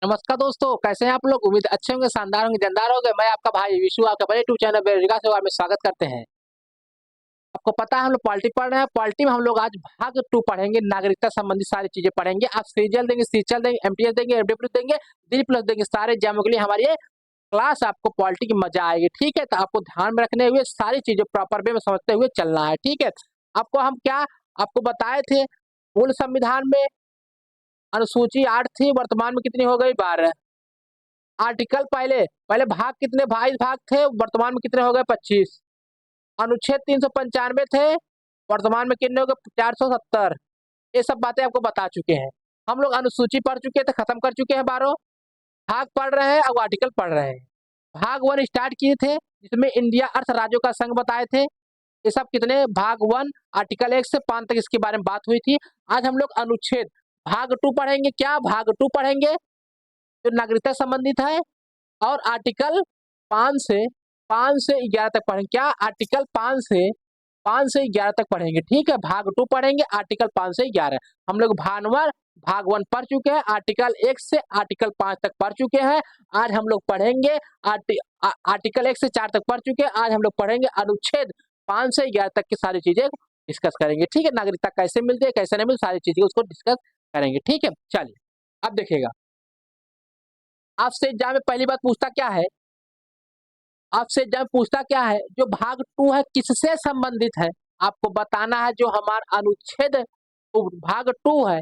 नमस्कार दोस्तों, कैसे हैं आप लोग। उम्मीद अच्छे होंगे, शानदार होंगे, जानदार होंगे। मैं आपका भाई विशु आपका बड़े यूट्यूब चैनल बेरोजगार सेवा में स्वागत करते हैं। आपको पता है हम लोग पॉलिटी पढ़ रहे हैं। पॉलिटी में हम लोग आज भाग 2 पढ़ेंगे। नागरिकता संबंधी सारी चीजें पढ़ेंगे। आप सीजीएल देंगे, सीचल देंगे, एमटीएस देंगे, एफडब्ल्यू देंगे, डी प्लस देंगे। सारे एग्जामों के लिए हमारी ये क्लास आपको पॉलिटी की मजा आएगी। ठीक है, तो आपको ध्यान में रखने हुए सारी चीजें प्रॉपर वे में समझते हुए चलना है। ठीक है, आपको हम क्या आपको बताए थे, मूल संविधान में अनुसूची 8 थी, वर्तमान में कितनी हो गई 12। आर्टिकल पहले पहले भाग कितने 22 भाग थे, वर्तमान में कितने हो गए 25। अनुच्छेद 395 थे, वर्तमान में कितने हो गए 470। ये सब बातें आपको बता चुके हैं। हम लोग अनुसूची पढ़ चुके थे, खत्म कर चुके हैं 12 भाग पढ़ रहे हैं। अब आर्टिकल पढ़ रहे हैं। भाग 1 स्टार्ट किए थे, जिसमें इंडिया अर्थ राज्यों का संघ बताए थे। ये सब कितने भाग 1 आर्टिकल 1 से 5 तक इसके बारे में बात हुई थी। आज हम लोग अनुच्छेद भाग 2 पढ़ेंगे। क्या भाग 2 पढ़ेंगे, जो नागरिकता संबंधित है। और आर्टिकल 5 से 11 तक पढ़ेंगे। क्या आर्टिकल 5 से 11 तक पढ़ेंगे। ठीक है, भाग 2 पढ़ेंगे, आर्टिकल 5 से 11। हम लोग भाग 1 पढ़ चुके हैं, आर्टिकल 1 से आर्टिकल 5 तक पढ़ चुके हैं। आज हम लोग पढ़ेंगे आर्टिकल 1 से 4 तक पढ़ चुके हैं। आज हम लोग पढ़ेंगे अनुच्छेद 5 से 11 तक की सारी चीजें डिस्कस करेंगे। ठीक है, नागरिकता कैसे मिलती है, कैसे नहीं मिलती, सारी चीजें उसको डिस्कस करेंगे। ठीक है, चलिए अब देखिएगा। आपसे एग्जाम में पहली बात पूछता क्या है, आपसे जब पूछता क्या है, जो भाग 2 है किससे संबंधित है। आपको बताना है जो हमारा अनुच्छेद भाग 2 है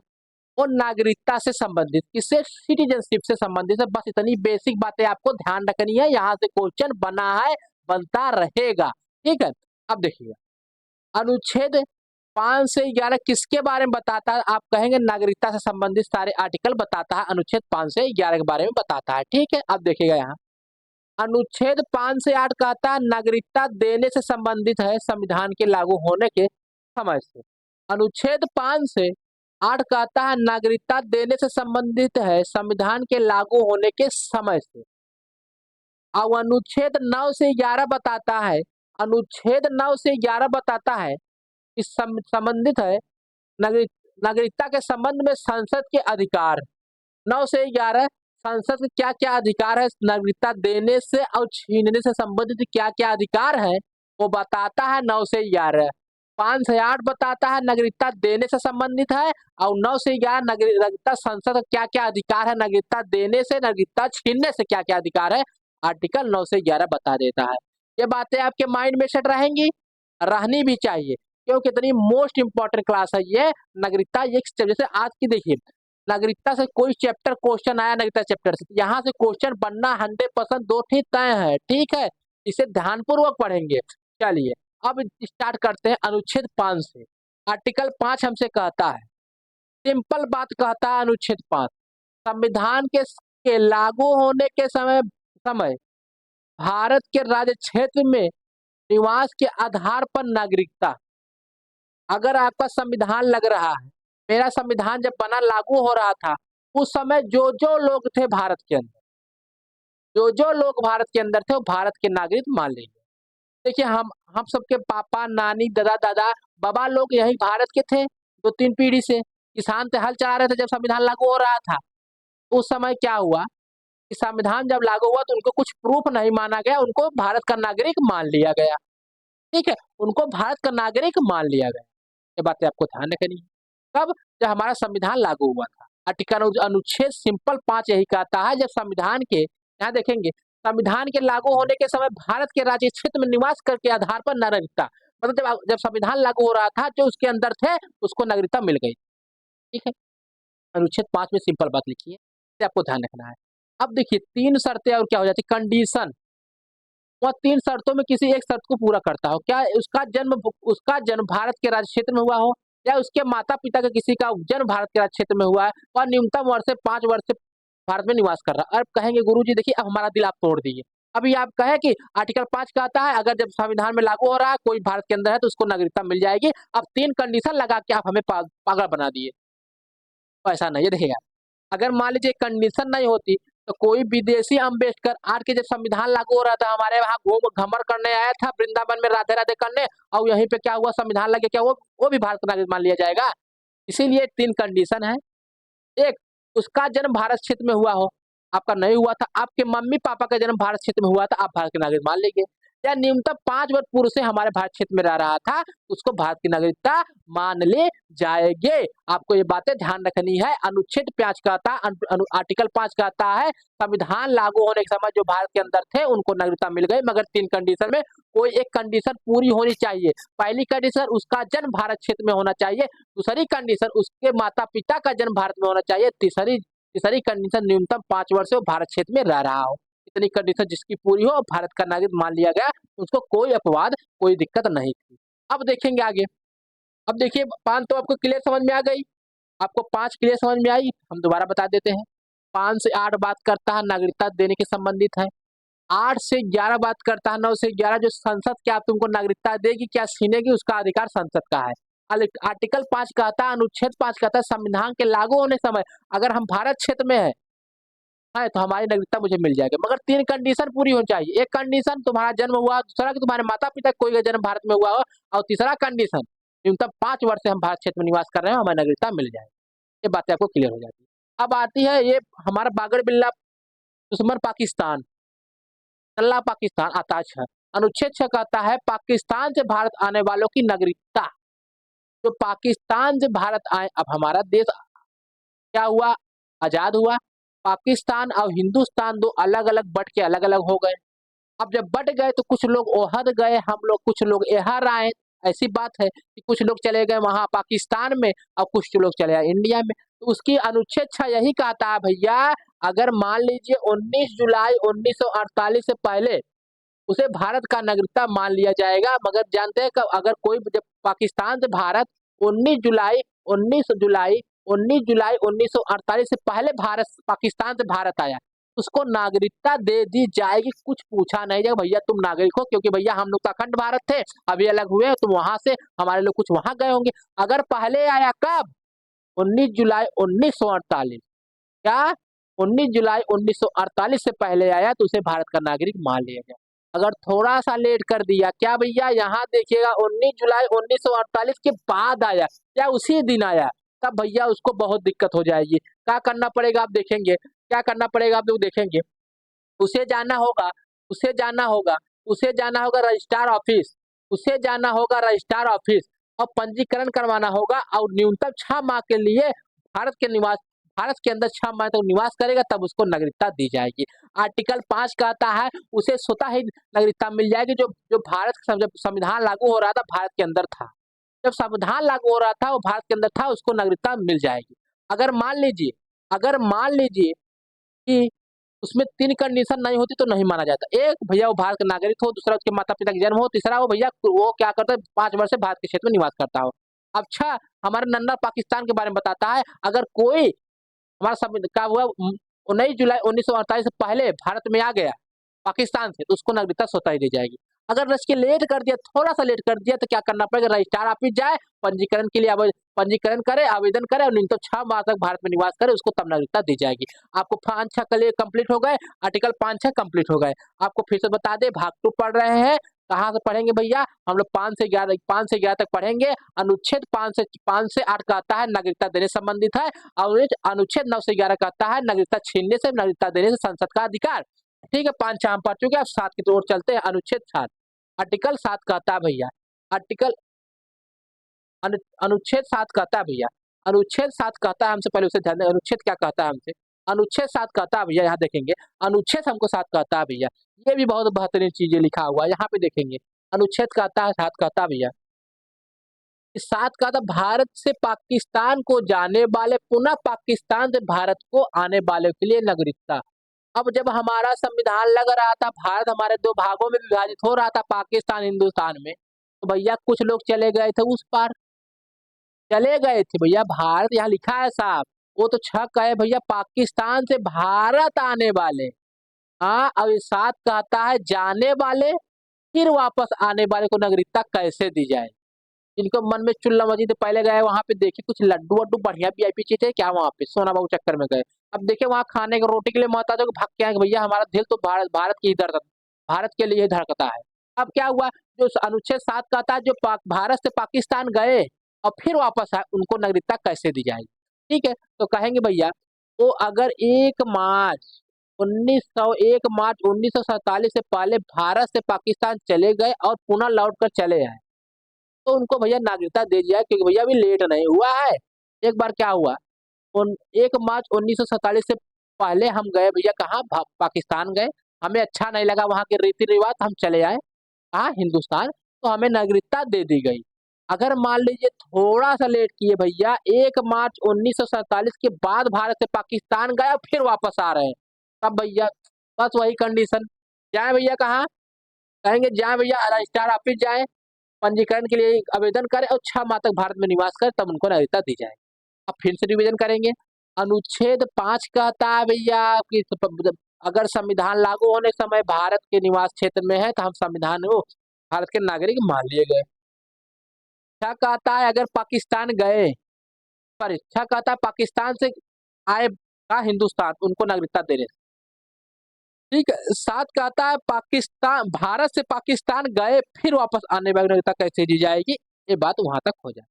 वो नागरिकता से संबंधित, किससे, सिटीजनशिप से संबंधित है। बस इतनी बेसिक बातें आपको ध्यान रखनी है। यहाँ से क्वेश्चन बना है, बनता रहेगा। ठीक है, अब देखिए अनुच्छेद 5 से 11 किसके बारे में बताता है। आप कहेंगे नागरिकता से संबंधित सारे आर्टिकल बताता है, अनुच्छेद 5 से 11 के बारे में बताता है। ठीक है, अब देखिएगा यहाँ अनुच्छेद 5 से 8 कहता है नागरिकता देने से संबंधित है, संविधान के लागू होने के समय से। अनुच्छेद 5 से 8 कहता है नागरिकता देने से संबंधित है, संविधान के लागू होने के समय से। अब अनुच्छेद 9 से 11 बताता है, अनुच्छेद 9 से 11 बताता है कि संबंधित है नागरिकता के संबंध में संसद के अधिकार। 9 से 11 संसद के क्या क्या अधिकार है, नागरिकता देने से और छीनने से संबंधित क्या क्या अधिकार है वो बताता है 9 से 11। 5 से 8 बताता है नागरिकता देने से संबंधित है, और 9 से 11 नागरिकता संसद का क्या क्या अधिकार है, नागरिकता देने से, नागरिकता छीनने से क्या क्या अधिकार है, आर्टिकल 9 से 11 बता देता है। ये बातें आपके माइंड में सेट रहेंगी, रहनी भी चाहिए, क्योंकि इतनी मोस्ट इंपॉर्टेंट क्लास है ये नागरिकता। ये जैसे आज की देखिए, नागरिकता से कोई चैप्टर क्वेश्चन आया, नागरिकता चैप्टर से यहाँ से क्वेश्चन बनना 100% 2 ठीक तय है। ठीक है, इसे ध्यानपूर्वक पढ़ेंगे। चलिए अब स्टार्ट करते हैं अनुच्छेद 5 से। आर्टिकल 5 हमसे कहता है, सिंपल बात कहता है अनुच्छेद 5, संविधान के लागू होने के समय भारत के राज्य क्षेत्र में निवास के आधार पर नागरिकता। अगर आपका संविधान लग रहा है, मेरा संविधान जब बना लागू हो रहा था, उस समय जो जो लोग थे भारत के अंदर, जो जो लोग भारत के अंदर थे वो भारत के नागरिक मान लेंगे। देखिए हम सबके पापा, नानी, दादा दादा बाबा लोग यही भारत के थे। 2-3 पीढ़ी से किसान थे, हल चला रहे थे जब संविधान लागू हो रहा था। उस समय क्या हुआ कि संविधान जब लागू हुआ तो उनको कुछ प्रूफ नहीं माना गया, उनको भारत का नागरिक मान लिया गया। ठीक है, उनको भारत का नागरिक मान लिया गया। ये बातें आपको ध्यान रखनी है। कब, जब हमारा संविधान लागू हुआ था। आर्टिकल अनुच्छेद सिंपल 5 यही कहता है, जब संविधान के, यहाँ देखेंगे, संविधान के लागू होने के समय भारत के राज्य क्षेत्र में निवास करके आधार पर नागरिकता, मतलब जब संविधान लागू हो रहा था जो उसके अंदर थे उसको नागरिकता मिल गई। ठीक है, अनुच्छेद 5 में सिंपल बात लिखी है, इसे आपको ध्यान रखना है। अब देखिए 3 शर्तें और क्या हो जाती, कंडीशन। वह 3 शर्तों में किसी एक शर्त को पूरा करता हो। क्या, उसका जन्म भारत के राज्य क्षेत्र में हुआ हो, या उसके माता पिता का किसी का जन्म भारत के राज्य क्षेत्र में हुआ है, और न्यूनतम वर्ष से 5 वर्ष से भारत में निवास कर रहा है। अब कहेंगे गुरुजी देखिए अब हमारा दिल आप तोड़ दिए। अभी आप कहे कि आर्टिकल 5 कहता है अगर जब संविधान में लागू हो रहा है कोई भारत के अंदर है तो उसको नागरिकता मिल जाएगी। अब 3 कंडीशन लगा के आप हमें पागल बना दिए। तो ऐसा नहीं है, देखिएगा अगर मान लीजिए कंडीशन नहीं होती तो कोई विदेशी अम्बेडकर आज के जब संविधान लागू हो रहा था हमारे वहाँ घूम घमर करने आया था वृंदावन में राधे राधे करने, और यहीं पे क्या हुआ, संविधान लगे, क्या वो भी भारत का नागरिक मान लिया जाएगा। इसीलिए 3 कंडीशन है। एक, उसका जन्म भारत क्षेत्र में हुआ हो, आपका नहीं हुआ था, आपके मम्मी पापा का जन्म भारत क्षेत्र में हुआ था, आप भारत के नागरिक मान लेंगे। या न्यूनतम 5 वर्ष पूर्व से हमारे भारत क्षेत्र में रह रहा था, उसको भारत की नागरिकता मान ले जाएंगे। आपको ये बातें ध्यान रखनी है। अनुच्छेद 5 कहता आर्टिकल 5 कहता है संविधान लागू होने के समय जो भारत के अंदर थे उनको नागरिकता मिल गई, मगर 3 कंडीशन में कोई एक कंडीशन पूरी होनी चाहिए। पहली कंडीशन उसका जन्म भारत क्षेत्र में होना चाहिए, दूसरी कंडीशन उसके माता पिता का जन्म भारत में होना चाहिए, तीसरी तीसरी कंडीशन न्यूनतम 5 वर्ष से वो भारत क्षेत्र में रह रहा हो। इतनी कंडीशन जिसकी पूरी हो भारत का नागरिक मान लिया गया, उसको कोई अपवाद कोई दिक्कत नहीं थी। अब देखेंगे आगे। अब देखिए 5 तो आपको क्लियर समझ में आ गई, आपको 5 क्लियर समझ में आई। हम दोबारा बता देते हैं। 5 से 8 बात करता है नागरिकता देने के संबंधित है। 8 से 11 बात करता है, 9 से 11 जो संसद क्या तुमको नागरिकता देगी क्या छीनेगी उसका अधिकार संसद का है। आर्टिकल 5 कहता है, अनुच्छेद 5 कहता है संविधान के लागू होने समय अगर हम भारत क्षेत्र में है तो हमारी नागरिकता मुझे मिल जाएगी, मगर 3 कंडीशन पूरी होनी चाहिए। एक कंडीशन तुम्हारा जन्म हुआ, दूसरा कि तुम्हारे माता पिता कोई का जन्म भारत में हुआ हो, और तीसरा कंडीशन न्यूनतम 5 वर्ष से हम भारत क्षेत्र में निवास कर रहे हैं, हमें नागरिकता मिल जाए। ये बातें आपको क्लियर हो जाती है। अब आती है ये हमारा बागड़ बिल्ला दुश्मन पाकिस्तान, तल्ला पाकिस्तान आता है। अनुच्छेद 6 कहता है पाकिस्तान से भारत आने वालों की नागरिकता, जो पाकिस्तान से भारत आए, अब हमारा देश क्या हुआ, आजाद हुआ। पाकिस्तान और हिंदुस्तान दो अलग अलग बट के अलग अलग हो गए। अब जब बट गए तो कुछ लोग ओहद गए, हम लोग कुछ लोग यहाँ आए। ऐसी बात है कि कुछ लोग चले गए वहां पाकिस्तान में और कुछ लोग चले आए इंडिया में। तो उसकी अनुच्छेद 6 यही कहता है भैया, अगर मान लीजिए 19 जुलाई 1948 से पहले उसे भारत का नागरिकता मान लिया जाएगा, मगर जानते हैं कि अगर कोई जब पाकिस्तान से भारत 19 जुलाई 19 जुलाई 19 जुलाई 1948 से पहले भारत पाकिस्तान से भारत आया, उसको नागरिकता दे दी जाएगी। कुछ पूछा नहीं जाएगा भैया तुम नागरिक हो, क्योंकि भैया हम लोग तो अखंड भारत थे, अभी अलग हुए तुम वहां से, हमारे लोग कुछ वहां गए होंगे। अगर पहले आया कब, 19 जुलाई 1948, क्या 19 जुलाई 1948 से पहले आया तो उसे भारत का नागरिक मान लिया जाए। अगर थोड़ा सा लेट कर दिया, क्या भैया यहाँ देखिएगा 19 जुलाई 1948 के बाद आया या उसी दिन आया, तब भैया उसको बहुत दिक्कत हो जाएगी। क्या करना पड़ेगा आप देखेंगे, क्या करना पड़ेगा आप लोग देखेंगे। उसे जाना होगा उसे जाना होगा उसे जाना होगा रजिस्ट्रार ऑफिस, उसे जाना होगा रजिस्ट्रार ऑफिस और पंजीकरण करवाना होगा, और न्यूनतम 6 माह के लिए भारत के अंदर 6 माह तक निवास करेगा, तब उसको नागरिकता दी जाएगी। आर्टिकल 5 कहता है उसे स्वतः ही नागरिकता मिल जाएगी, जो जो भारत जब संविधान लागू हो रहा था भारत के अंदर था, जब संविधान लागू हो रहा था वो भारत के अंदर था, उसको नागरिकता मिल जाएगी। अगर मान लीजिए कि उसमें 3 कंडीशन नहीं होती तो नहीं माना जाता। एक, भैया वो भारत का नागरिक हो, दूसरा उसके माता पिता का जन्म हो, तीसरा वो भैया वो क्या करता है 5 वर्ष से भारत के क्षेत्र में निवास करता हो। अब 6 हमारे नन्ना पाकिस्तान के बारे में बताता है, अगर कोई हमारा सब क्या हुआ 19 जुलाई 1948 से पहले भारत में आ गया पाकिस्तान से, तो उसको नागरिकता स्वतः ही दी जाएगी। अगर इसके लेट कर दिया, थोड़ा सा लेट कर दिया, तो क्या करना पड़ेगा, रजिस्ट्रार ऑफिस जाए, पंजीकरण के लिए पंजीकरण करे, आवेदन करे और न्यूनतम 6 माह तक भारत में निवास करे, उसको तब नागरिकता दी जाएगी। आपको 5-6 के लिए कंप्लीट हो गए, आर्टिकल 5-6 कंप्लीट हो गए। आपको फिर से बता दे, भाग 2 पढ़ रहे हैं, कहाँ से पढ़ेंगे भैया, हम लोग 5 से 11 तक पढ़ेंगे। अनुच्छेद 5 से 8 कहता है नागरिकता देने संबंधित है, और अनुच्छेद 9 से 11 कहता है नागरिकता छीनने से, नागरिकता देने से संसद का अधिकार। ठीक है, 5-6 हम पढ़ चुके हैं, अब 7 की ओर चलते हैं। अनुच्छेद 7, आर्टिकल 7 कहता है भैया, आर्टिकल अनुच्छेद 7 कहता है भैया, अनुच्छेद 7 कहता है हमसे, पहले उसे ध्यान दें अनुच्छेद क्या कहता है हमसे। अनुच्छेद 7 कहता है भैया, यहाँ देखेंगे अनुच्छेद हमको 7 कहता है भैया, ये भी बहुत बेहतरीन चीजें लिखा हुआ है, यहाँ पे देखेंगे अनुच्छेद कहता है 7 कहता है भैया, इस 7 कहता भारत से पाकिस्तान को जाने वाले, पुनः पाकिस्तान से भारत को आने वाले के लिए नागरिकता। अब जब हमारा संविधान लग रहा था, भारत हमारे 2 भागों में विभाजित हो रहा था, पाकिस्तान हिंदुस्तान में, तो भैया कुछ लोग चले गए थे उस पार, चले गए थे भैया भारत, यहाँ लिखा है साहब, वो तो 6 कहे भैया पाकिस्तान से भारत आने वाले। हाँ, अब इस 7 कहता है जाने वाले, फिर वापस आने वाले को नागरिकता कैसे दी जाए। इनको मन में चुल्ला मची, तो पहले गए वहां पे देखे कुछ लड्डू वड्डू बढ़िया वीआईपी चीज है क्या, वहां पे सोना बाबू चक्कर में गए। अब देखे वहां खाने के रोटी के लिए मोहताज भाग के आए, भैया हमारा दिल तो भारत की धड़कता, भारत के लिए धड़कता है। अब क्या हुआ, जो अनुच्छेद 7 कहता है जो भारत से पाकिस्तान गए और फिर वापस आए, उनको नागरिकता कैसे दी जाएगी। ठीक है, तो कहेंगे भैया वो अगर 1 मार्च 1 मार्च 1947 से पहले भारत से पाकिस्तान चले गए और पुनः लौट कर चले आए, तो उनको भैया नागरिकता दे दिया है, क्योंकि भैया अभी लेट नहीं हुआ है। एक बार क्या हुआ, 1 मार्च 1947 से पहले हम गए भैया कहाँ, पाकिस्तान गए, हमें अच्छा नहीं लगा वहाँ के रीति रिवाज, हम चले आए कहाँ, हिंदुस्तान, तो हमें नागरिकता दे दी गई। अगर मान लीजिए थोड़ा सा लेट किए भैया, 1 मार्च 1947 के बाद भारत से पाकिस्तान गए और फिर वापस आ रहे हैं, तब भैया बस वही कंडीशन, जाए भैया कहाँ, कहेंगे जाए भैया रजिस्ट्रार ऑफिस जाए, पंजीकरण के लिए आवेदन करें और 6 माह तक भारत में निवास करें, तब उनको नागरिकता दी जाए। अब फिर से रिवीजन करेंगे। अनुच्छेद 5 कहता है भैया कि अगर संविधान लागू होने समय भारत के निवास क्षेत्र में है तो हम संविधान को भारत के नागरिक मान लिए गए। क्या कहता है, अगर पाकिस्तान गए, सॉरी क्या कहता है, पाकिस्तान से आए का हिंदुस्तान, उनको नागरिकता दे रहे, ठीक है। 7 कहता है पाकिस्तान, भारत से पाकिस्तान गए फिर वापस आने वाली नागरिकता कैसे दी जाएगी, ये बात वहां तक हो जाए।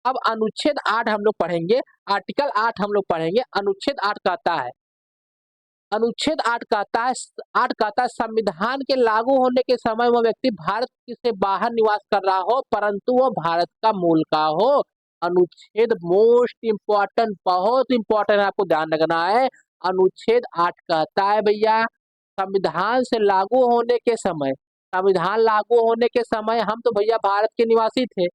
अब अनुच्छेद 8 हम लोग पढ़ेंगे, आर्टिकल 8 हम लोग पढ़ेंगे। अनुच्छेद 8 कहता है, अनुच्छेद 8 कहता है, 8 कहता है संविधान के लागू होने के समय वह व्यक्ति भारत से बाहर निवास कर रहा हो परंतु वह भारत का मूल का हो। अनुच्छेद मोस्ट इंपॉर्टेंट, बहुत इंपॉर्टेंट है, आपको ध्यान रखना है। अनुच्छेद 8 कहता है भैया संविधान से लागू होने के समय, संविधान लागू होने के समय हम तो भैया भारत के निवासी थे,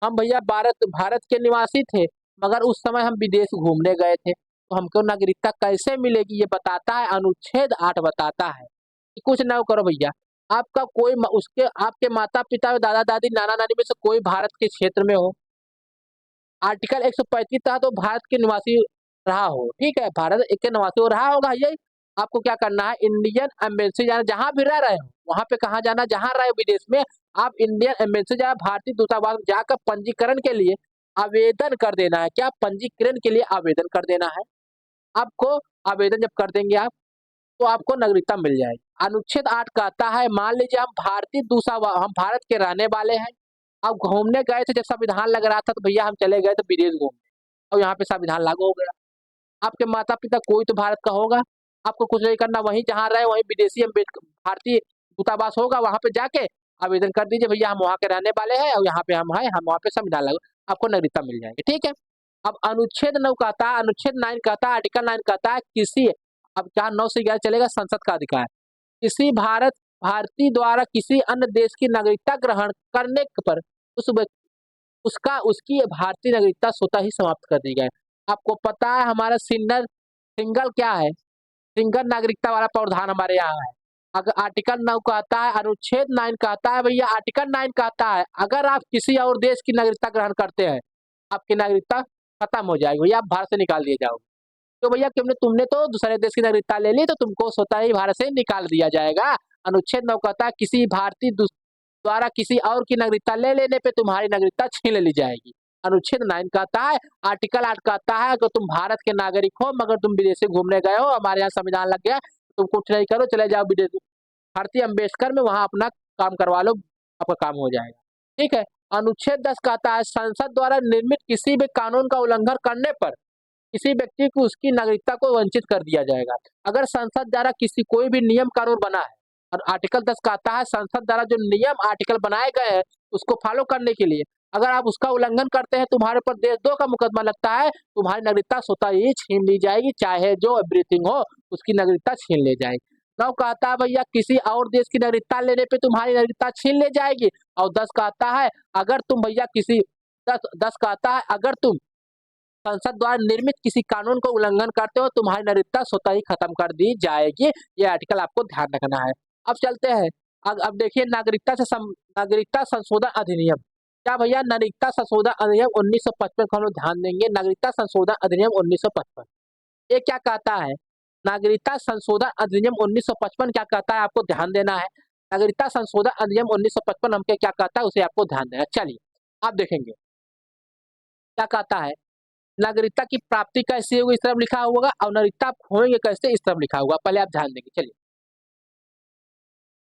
हम भैया भारत भारत के निवासी थे, मगर उस समय हम विदेश घूमने गए थे, तो हमको नागरिकता कैसे मिलेगी ये बताता है अनुच्छेद 8 बताता है कि कुछ ना करो भैया, आपका कोई उसके आपके माता पिता, दादा दादी, नाना नानी में से कोई भारत के क्षेत्र में हो, आर्टिकल 135 था तो भारत के निवासी रहा हो, ठीक है, भारत एक के निवासी हो रहा होगा, ये आपको क्या करना है, इंडियन एम्बेसी जाना, जहां भी रह रहे हो वहां पे कहा जाना, जहां रहे हो विदेश में, आप इंडियन एम्बेसी जाए, भारतीय दूतावास जाकर पंजीकरण के लिए आवेदन कर देना है। क्या, पंजीकरण के लिए आवेदन कर देना है। आपको आवेदन जब कर देंगे आप, तो आपको नागरिकता मिल जाएगी। अनुच्छेद 8 कहता है मान लीजिए हम भारतीय दूतावास, हम भारत के रहने वाले हैं, अब घूमने गए थे, जब संविधान लग रहा था तो भैया हम चले गए थे विदेश घूमने, और यहाँ पे संविधान लागू हो गया। आपके माता पिता कोई तो भारत का होगा, आपको कुछ नहीं करना, वहीं जहाँ रहे वहीं विदेशी भारतीय दूतावास होगा, वहां पे जाके आवेदन कर दीजिए भैया हम वहाँ के रहने वाले हैं और यहाँ पे हम हैं, हम वहाँ पे संविधान लागू, आपको नागरिकता मिल जाएगी, ठीक है। अब अनुच्छेद 9 कहता है, अनुच्छेद 9 कहता है, आर्टिकल 9 कहता है किसी, अब जहाँ 9 से 11 चलेगा, संसद का अधिकार, किसी भारतीय द्वारा किसी अन्य देश की नागरिकता ग्रहण करने पर उस उसका उसकी भारतीय नागरिकता स्वतः ही समाप्त कर दी जाए। आपको पता है हमारा सिंगल क्या है, सिंगल नागरिकता वाला प्रावधान हमारे यहाँ है। अगर आर्टिकल 9 कहता है, अनुच्छेद 9 कहता है भैया, आर्टिकल 9 कहता है अगर आप किसी और देश की नागरिकता ग्रहण करते हैं, आपकी नागरिकता खत्म हो जाएगी भैया, आप भारत से निकाल दिए जाओगे। तो भैया तुमने तुमने तो दूसरे देश की नागरिकता ले ली, तो तुमको स्वतः ही भारत से निकाल दिया जाएगा। अनुच्छेद 9 कहता है किसी भारतीय द्वारा किसी और की नागरिकता ले लेने पे तुम्हारी नागरिकता छीन ली जाएगी। अनुच्छेद 9 कहता है। आर्टिकल 8 कहता है अगर तुम भारत के नागरिक हो मगर तुम विदेश से घूमने गए हो, हमारे यहाँ संविधान लग गया, तुम कुछ नहीं करो, चले जाओ विदेश, भारतीय अम्बेडकर में वहां अपना काम करवा लो, आपका काम हो जाएगा, ठीक है। अनुच्छेद 10 कहता है संसद द्वारा निर्मित किसी भी कानून का उल्लंघन करने पर किसी व्यक्ति को उसकी नागरिकता को वंचित कर दिया जाएगा। अगर संसद द्वारा किसी कोई भी नियम कानून बना है, और आर्टिकल 10 कहता है संसद द्वारा जो नियम आर्टिकल बनाए गए हैं उसको फॉलो करने के लिए अगर आप उसका उल्लंघन करते हैं, तुम्हारे ऊपर देशद्रोह का मुकदमा लगता है, तुम्हारी नागरिकता स्वतः ही छीन ली जाएगी, चाहे जो एवरीथिंग हो उसकी नागरिकता छीन ले जाएगी। 9 कहता है भैया किसी और देश की नागरिकता लेने पे तुम्हारी नागरिकता छीन ले जाएगी। और 10 कहता है अगर तुम भैया किसी 10 कहता है अगर तुम संसद द्वारा निर्मित किसी कानून को उल्लंघन करते हो, तुम्हारी नागरिकता स्वतः ही खत्म कर दी जाएगी। ये आर्टिकल आपको ध्यान रखना है। अब चलते हैं, अब देखिए नागरिकता संशोधन अधिनियम। क्या भैया, नागरिकता संशोधन अधिनियम 1955 को हम लोग ध्यान देंगे। नागरिकता संशोधन अधिनियम 1955 ये क्या कहता है, नागरिकता संशोधन अधिनियम 1955 क्या कहता है, आपको ध्यान देना है। नागरिकता संशोधन अधिनियम 1955 हमके क्या कहता है, उसे आपको ध्यान देना है। चलिए आप देखेंगे क्या कहता है, नागरिकता की प्राप्ति कैसे होगी, इस तरफ लिखा होगा, और नागरिकता आप खोएंगे कैसे, इस तरफ लिखा होगा। पहले आप ध्यान देंगे, चलिए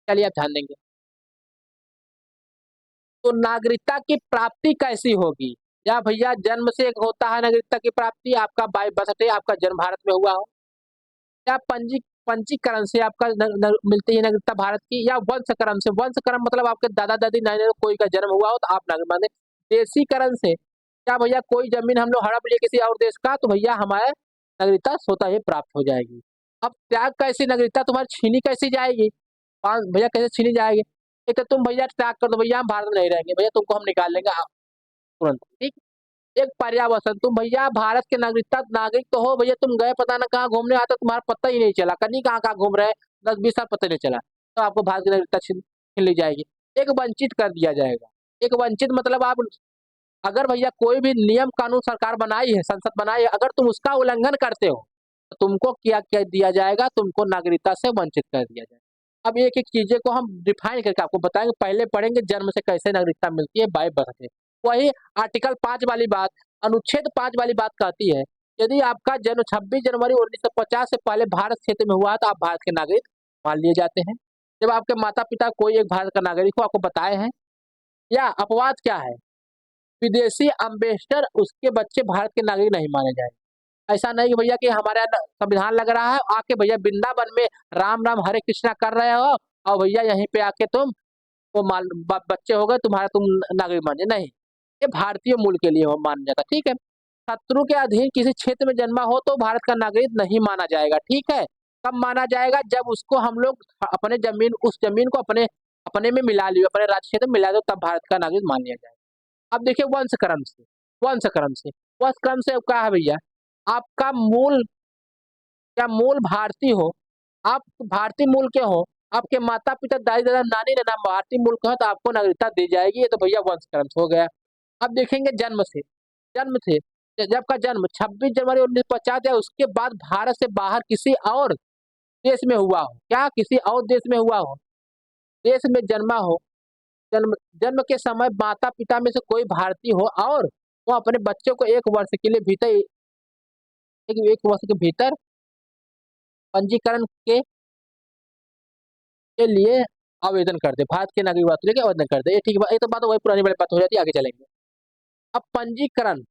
चलिए आप ध्यान देंगे। तो नागरिकता की प्राप्ति कैसी होगी, या भैया जन्म से होता है नागरिकता की प्राप्ति, आपका बाय बर्थ आपका जन्म भारत में हुआ हो, या पंजीकरण से आपका मिलती है नागरिकता भारत की, या वंशकरण से। वंशकरण मतलब आपके दादा दादी नानी कोई का जन्म हुआ हो तो आप नागरिक माने। देशीकरण से क्या भैया, कोई जमीन हम लोग हड़प लिए किसी और देश का तो भैया हमारे नागरिकता स्वतः ही प्राप्त हो जाएगी। अब त्याग कैसी नागरिकता तुम्हारी छीनी कैसी जाएगी, भैया कैसे छीनी जाएगी? एक तो तुम भैया त्याग कर दो, भैया हम भारत में नहीं रहेंगे, भैया तुमको हम निकाल लेंगे तुरंत, ठीक। एक पर्यावसन, तुम भैया भारत के नागरिक तो हो भैया, तुम गए पता ना कहाँ घूमने, आता तुम्हारा पता ही नहीं चला, कहीं कहाँ कहाँ घूम रहे 10-20 साल पता नहीं चला, तो आपको भारत की नागरिकता छीन ली जाएगी। एक वंचित कर दिया जाएगा। एक वंचित मतलब आप, अगर भैया कोई भी नियम कानून सरकार बनाई है, संसद बनाई है, अगर तुम उसका उल्लंघन करते हो तो तुमको क्या क्या दिया जाएगा, तुमको नागरिकता से वंचित कर दिया जाएगा। अब एक एक चीजें को हम डिफाइन करके आपको बताएंगे। पहले पढ़ेंगे जन्म से कैसे नागरिकता मिलती है, बाय बर्थ से। वही आर्टिकल 5 वाली बात, अनुच्छेद 5 वाली बात कहती है, यदि आपका जन्म 26 जनवरी 1950 से पहले भारत क्षेत्र में हुआ तो आप भारत के नागरिक मान लिए जाते हैं। जब आपके माता पिता कोई एक भारत का नागरिक हो, आपको बताए हैं। या अपवाद क्या है, विदेशी अम्बेसडर उसके बच्चे भारत के नागरिक नहीं माने जाएंगे। ऐसा नहीं कि भैया कि हमारे यहाँ संविधान लग रहा है, आके भैया वृंदावन में राम राम हरे कृष्णा कर रहे हो और भैया यहीं पे आके तुम वो बच्चे हो गए तुम्हारा, तुम नागरिक माने नहीं। ये भारतीय मूल के लिए माना जाता, ठीक है। शत्रु के अधीन किसी क्षेत्र में जन्मा हो तो भारत का नागरिक नहीं माना जाएगा, ठीक है। कब माना जाएगा, जब उसको हम लोग अपने जमीन, उस जमीन को अपने अपने में मिला लियो, अपने राज्य क्षेत्र में मिला दो, तब भारत का नागरिक मान लिया जाएगा। अब देखिए वंशकर्म से, वंशकर्म से वंशकर्म से क्या है भैया, आपका मूल, क्या मूल भारतीय हो, आप भारतीय मूल के हो, आपके माता पिता दादी दादा नानी ने नाम भारतीय मूल का हो तो आपको नागरिकता दी जाएगी। ये तो भैया वंशकर्म हो गया। अब देखेंगे जन्म से, जन्म से जब का जन्म 26 जनवरी 1950 या उसके बाद भारत से बाहर किसी और देश में हुआ हो, क्या किसी और देश में हुआ हो, देश में जन्मा हो, जन्म जन्म के समय माता पिता में से कोई भारतीय हो और वो अपने बच्चों को 1 वर्ष के लिए भीतर, एक वर्ष के भीतर पंजीकरण के लिए आवेदन कर दे, भारत के नागरिक बात लेके आवेदन कर दे, ये ठीक है। ये तो बात वही पुरानी वाली बात हो जाती है, आगे चलेंगे। अब पंजीकरण,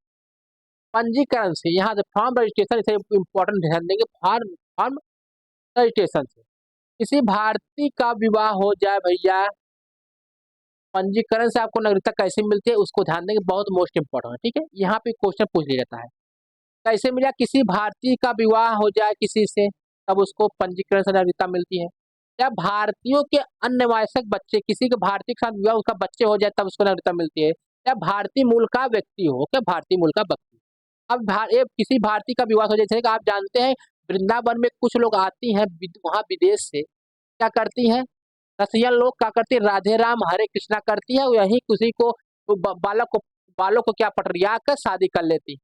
पंजीकरण से यहाँ से फॉर्म रजिस्ट्रेशन, इसे इंपॉर्टेंट ध्यान देंगे। फॉर्म फॉर्म रजिस्ट्रेशन से किसी भारतीय का विवाह हो जाए भैया, पंजीकरण से आपको नागरिकता कैसे मिलती है उसको ध्यान देंगे, बहुत मोस्ट इंपॉर्टेंट है, ठीक है। यहाँ पे क्वेश्चन पूछ लिया जाता है, कैसे मिला, किसी भारतीय का विवाह हो जाए किसी से तब उसको पंजीकरण से नागरिकता मिलती है। या भारतीयों के अन्य वयस्क बच्चे, किसी के भारतीय के साथ विवाह उसका बच्चे हो जाए तब उसको नागरिकता मिलती है। या भारतीय मूल का व्यक्ति हो, क्या भारतीय मूल का व्यक्ति। अब किसी भारतीय का विवाह हो जाए, जैसे कि आप जानते हैं वृंदावन में कुछ लोग आती हैं वहाँ विदेश से, क्या करती हैं रसियन लोग, क्या करती है राधे राम हरे कृष्णा करती है, यही किसी को बालक को क्या पटरिया कर शादी कर लेती है।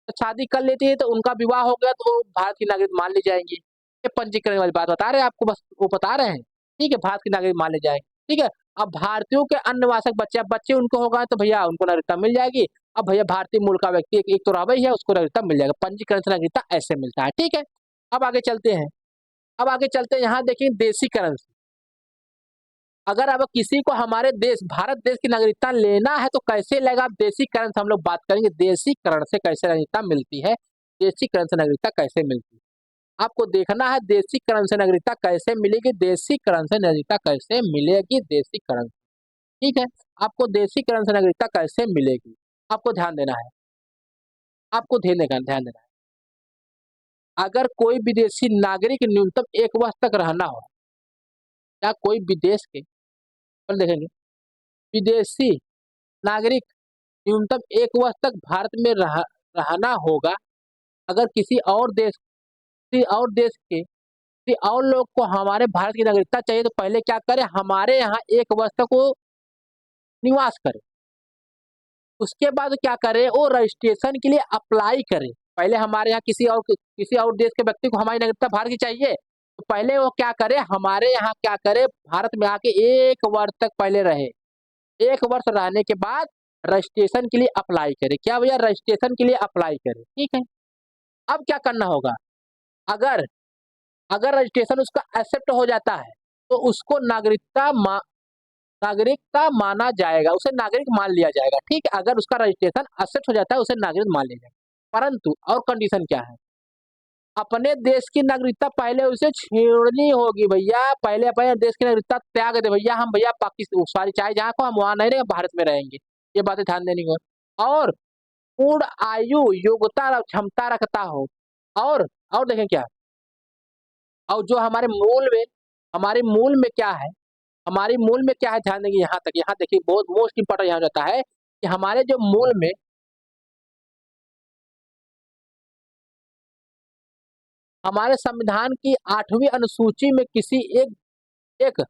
तो शादी कर लेती है तो उनका विवाह हो गया तो भारत की नागरिक मान ली जाएंगी। ये पंजीकरण वाली बात बता रहे हैं आपको, बस वो बता रहे हैं, ठीक है, भारत की नागरिक मान ली जाएगी, ठीक है। अब भारतीयों के अन्य वासक बच्चे, अब बच्चे उनको होगा तो भैया उनको नागरिकता मिल जाएगी। अब भैया भारतीय मूल का व्यक्ति एक तो रहा ही है, उसको नागरिकता मिल जाएगा। पंजीकरण से नागरिकता ऐसे मिलता है, ठीक है। अब आगे चलते हैं, अब आगे चलते हैं, यहाँ देखिए देशीकरण से, अगर अब किसी को हमारे देश भारत देश की नागरिकता लेना है तो कैसे लेगा, अब देशीकरण से हम लोग बात करेंगे। देशीकरण से कैसे नागरिकता मिलती है, देशीकरण से नागरिकता कैसे मिलती है, आपको देखना है। देशीकरण से नागरिकता कैसे मिलेगी, देशीकरण से नागरिकता कैसे मिलेगी, देशीकरण, ठीक है। आपको देशीकरण से नागरिकता कैसे मिलेगी आपको ध्यान देना है, आपको ध्यान देना है। अगर कोई विदेशी नागरिक न्यूनतम 1 वर्ष तक रहना हो, या कोई विदेश के, देखेंगे विदेशी नागरिक न्यूनतम 1 वर्ष तक भारत में रहना होगा। अगर किसी और देश के किसी और लोग को हमारे भारत की नागरिकता चाहिए तो पहले क्या करे, हमारे यहाँ 1 वर्ष तक वो निवास करे, उसके बाद क्या करे, वो रजिस्ट्रेशन के लिए अप्लाई करे। पहले हमारे यहाँ किसी और देश के व्यक्ति को हमारी नागरिकता भारत की चाहिए तो पहले वो क्या करे, हमारे यहाँ क्या करे, भारत में आके 1 वर्ष तक पहले रहे। 1 वर्ष रहने के बाद रजिस्ट्रेशन के लिए अप्लाई करे, क्या भैया रजिस्ट्रेशन के लिए अप्लाई करे, ठीक है। अब क्या करना होगा, अगर अगर रजिस्ट्रेशन उसका एक्सेप्ट हो जाता है तो उसको नागरिकता माना जाएगा, उसे नागरिक मान लिया जाएगा, ठीक है। अगर उसका रजिस्ट्रेशन एक्सेप्ट हो जाता है उसे नागरिक मान लिया जाएगा। परंतु और कंडीशन क्या है, अपने देश की नागरिकता पहले उसे छेड़नी होगी भैया। पहले अपने देश की नागरिकता त्याग दे भैया। हम भैया पाकिस्तान सॉरी चाहे जहाँ को हम वहाँ नहीं रहेंगे, भारत में रहेंगे। ये बातें ध्यान देनी हो। और पूर्ण आयु योग्यता और क्षमता रखता हो। और देखें क्या, और जो हमारे मूल में क्या है, हमारी मूल में क्या है, ध्यान देंगे यहाँ तक। यहाँ देखिए बहुत मोस्ट इंपॉर्टेंट यहाँ रहता है कि हमारे जो मूल में, हमारे संविधान की 8वीं अनुसूची में किसी एक एक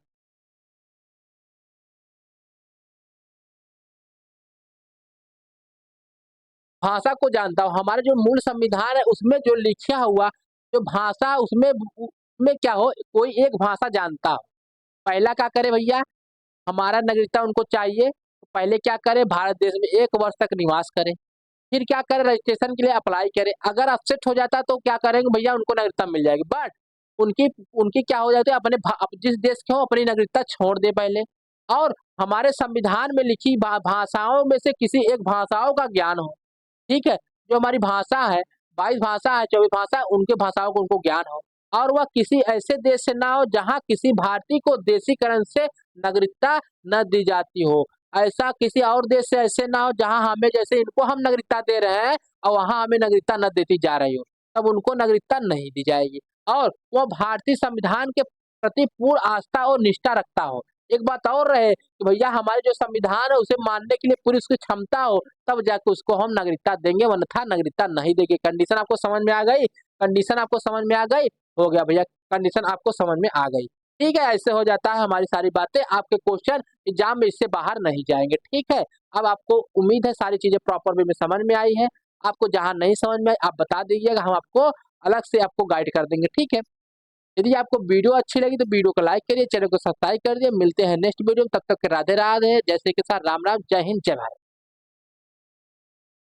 भाषा को जानता हूँ। हमारे जो मूल संविधान है उसमें जो लिखा हुआ जो भाषा उसमें क्या हो, कोई एक भाषा जानता हो। पहला क्या करे भैया, हमारा नागरिकता उनको चाहिए, तो पहले क्या करे, भारत देश में 1 वर्ष तक निवास करे। फिर क्या करे, रजिस्ट्रेशन के लिए अप्लाई करे। अगर एक्सेप्ट हो जाता तो क्या करेंगे भैया, उनको नागरिकता मिल जाएगी। बट उनकी उनकी क्या हो जाती है, जिस देश के हो अपनी नागरिकता छोड़ दे पहले। और हमारे संविधान में लिखी भाषाओं में से किसी एक भाषाओं का ज्ञान हो। ठीक है, जो हमारी भाषा है, 22 भाषा है, 24 भाषा, उनके भाषाओं को उनको ज्ञान हो। और वह किसी ऐसे देश से ना हो जहाँ किसी भारतीय को देशीकरण से नागरिकता न दी जाती हो। ऐसा किसी और देश से ऐसे ना हो जहाँ हमें, जैसे इनको हम नागरिकता दे रहे हैं और वहाँ हमें नागरिकता न देती जा रही हो, तब उनको नागरिकता नहीं दी जाएगी। और वह भारतीय संविधान के प्रति पूर्ण आस्था और निष्ठा रखता हो। एक बात और रहे कि भैया हमारे जो संविधान है उसे मानने के लिए पूरी उसकी क्षमता हो, तब जाके उसको हम नागरिकता देंगे, वन्यथा नागरिकता नहीं देंगे। कंडीशन आपको समझ में आ गई? कंडीशन आपको समझ में आ गई? हो गया भैया, कंडीशन आपको समझ में आ गई। ठीक है, ऐसे हो जाता है हमारी सारी बातें। आपके क्वेश्चन एग्जाम में इससे बाहर नहीं जाएंगे। ठीक है, अब आपको उम्मीद है सारी चीजें प्रॉपर वे में समझ में आई है। आपको जहां नहीं समझ में आई आप बता दीजिएगा, हम आपको अलग से आपको गाइड कर देंगे। ठीक है, यदि आपको वीडियो अच्छी लगी तो वीडियो को लाइक करिए, चैनल को सब्सक्राइब कर दिए। मिलते हैं नेक्स्ट वीडियो में, तब तक राधे राधे, जय श्री कृष्ण, राम राम, जय हिंद, जय भारत।